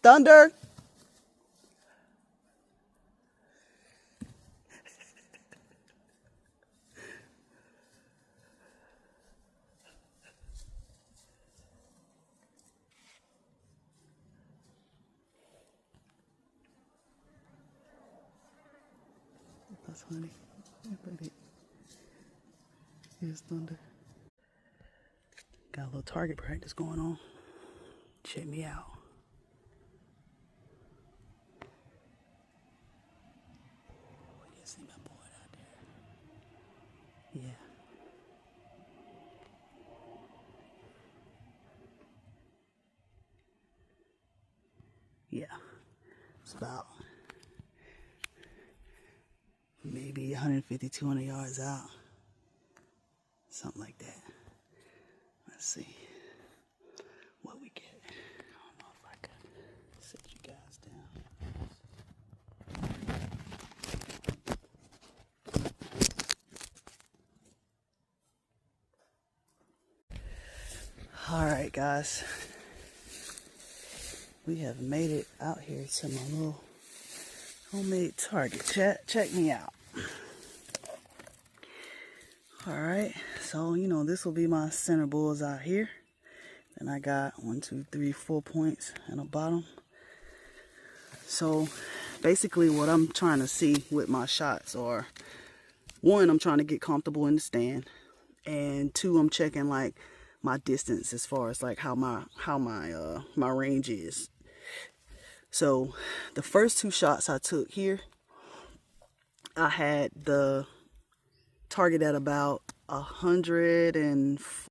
Thunder. That's funny. Here's Thunder. Got a little target practice going on. Check me out. Oh, you see my boy out there. Yeah. Yeah. It's about maybe 150, 200 yards out. Something like that. Let's see what we get. I don't know if I can set you guys down. Alright guys. We have made it out here to my little homemade target. Check me out. Alright, so you know this will be my center bullseye here. Then I got 1, 2, 3, 4 points in the bottom. So basically what I'm trying to see with my shots are, one, I'm trying to get comfortable in the stand, and two, I'm checking like my distance as far as like how my range is. So the first 2 shots I took here, I had the target at about 140